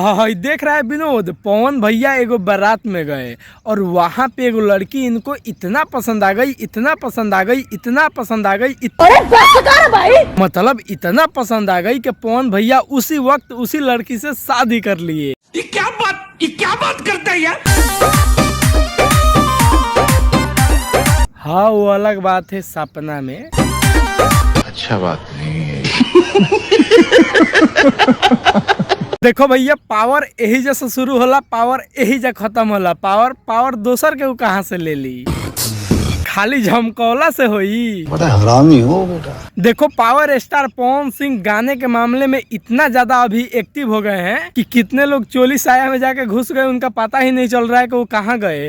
हाँ देख रहा है विनोद, पवन भैया एगो बारात में गए और वहाँ पे एगो लड़की इनको इतना पसंद आ गई, इतना पसंद आ गई, इतना पसंद आ गई, भाई मतलब इतना पसंद आ गई कि पवन भैया उसी वक्त उसी लड़की से शादी कर लिए। ये क्या बात करता है यार। हाँ वो अलग बात है सपना में। अच्छा बात नहीं है। देखो भैया, पावर यही जैसे शुरू होला, पावर यही जैसे खत्म होला। पावर दोसर के कहाँ से ले ली, खाली झमकौला से होई। बड़ा हरामी हो बेटा। देखो पावर स्टार पवन सिंह गाने के मामले में इतना ज्यादा अभी एक्टिव हो गए हैं कि कितने लोग चोली साया में जाके घुस गए, उनका पता ही नहीं चल रहा है कि वो कहाँ गए।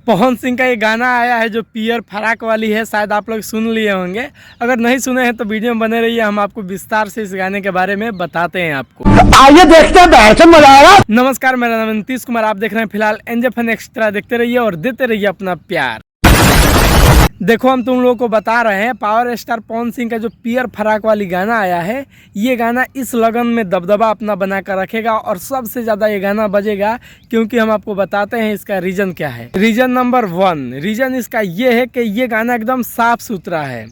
पवन सिंह का ये गाना आया है जो पियर फराक वाली है, शायद आप लोग सुन लिए होंगे। अगर नहीं सुने हैं तो वीडियो में बने रहिए, हम आपको विस्तार से इस गाने के बारे में बताते हैं आपको। आइए देखते हैं बैठ मजा आएगा। नमस्कार, मेरा नाम नीतीश कुमार, आप देख रहे हैं फिलहाल एनजे फन एक्स्ट्रा। देखते रहिए और देते रहिए अपना प्यार। देखो हम तुम लोगों को बता रहे हैं, पावर स्टार पवन सिंह का जो पियर फराक वाली गाना आया है, ये गाना इस लगन में दबदबा अपना बना कर रखेगा और सबसे ज़्यादा ये गाना बजेगा, क्योंकि हम आपको बताते हैं इसका रीजन क्या है। रीजन नंबर 1, रीजन इसका ये है कि ये गाना एकदम साफ सुथरा है।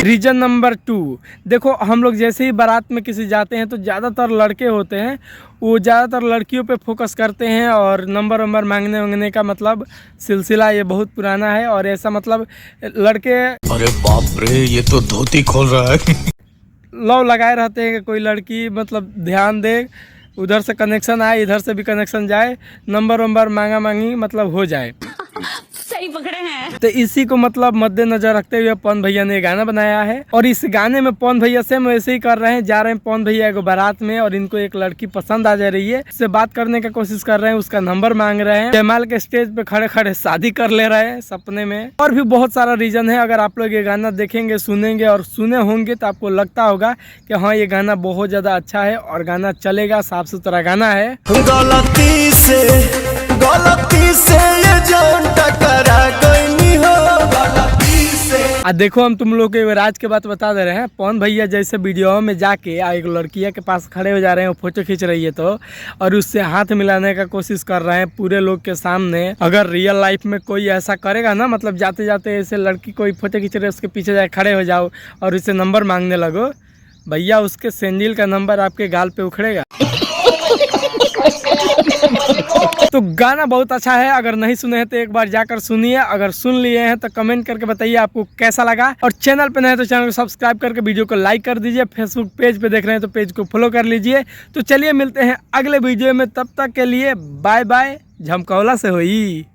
रीजन नंबर 2, देखो हम लोग जैसे ही बारात में किसी जाते हैं तो ज़्यादातर लड़के होते हैं, वो ज़्यादातर लड़कियों पे फोकस करते हैं और नंबर मांगने का मतलब सिलसिला ये बहुत पुराना है। और ऐसा मतलब लड़के, अरे बाप रे, ये तो धोती खोल रहा है। लव लगाए रहते हैं कि कोई लड़की मतलब ध्यान दे, उधर से कनेक्शन आए, इधर से भी कनेक्शन जाए, नंबर मांगा मांगी मतलब हो जाए। सही पकड़े हैं। तो इसी को मतलब मद्देनजर रखते हुए पवन भैया ने गाना बनाया है। और इस गाने में पवन भैया सेम वैसे ही कर रहे हैं। जा रहे हैं पवन भैया एगो बारात में और इनको एक लड़की पसंद आ जा रही है, उससे बात करने का कोशिश कर रहे हैं, उसका नंबर मांग रहे हैं, जयमाल के स्टेज पे खड़े खड़े शादी कर ले रहे हैं सपने में। और भी बहुत सारा रीजन है। अगर आप लोग ये गाना देखेंगे, सुनेंगे और सुने होंगे तो आपको लगता होगा कि हाँ ये गाना बहुत ज्यादा अच्छा है और गाना चलेगा, साफ सुथरा गाना है। गलती से ये जान टकरा गई हो, गलती से। देखो हम तुम लोग को एक राज के बात बता दे रहे हैं। पवन भैया जैसे वीडियो में जाके एक लड़किया के पास खड़े हो जा रहे हैं, वो फोटो खींच रही है तो, और उससे हाथ मिलाने का कोशिश कर रहे हैं पूरे लोग के सामने। अगर रियल लाइफ में कोई ऐसा करेगा ना, मतलब जाते जाते ऐसे लड़की कोई फोटो खींच रहे उसके पीछे जाके खड़े हो जाओ और उससे नंबर मांगने लगो, भैया उसके सैंडल का नंबर आपके गाल पे उखड़ेगा। तो गाना बहुत अच्छा है, अगर नहीं सुने हैं तो एक बार जाकर सुनिए। अगर सुन लिए हैं तो कमेंट करके बताइए आपको कैसा लगा। और चैनल पे नए हैं तो चैनल को सब्सक्राइब करके वीडियो को लाइक कर दीजिए। फेसबुक पेज पे देख रहे हैं तो पेज को फॉलो कर लीजिए। तो चलिए मिलते हैं अगले वीडियो में, तब तक के लिए बाय बाय। झमकौला से होई।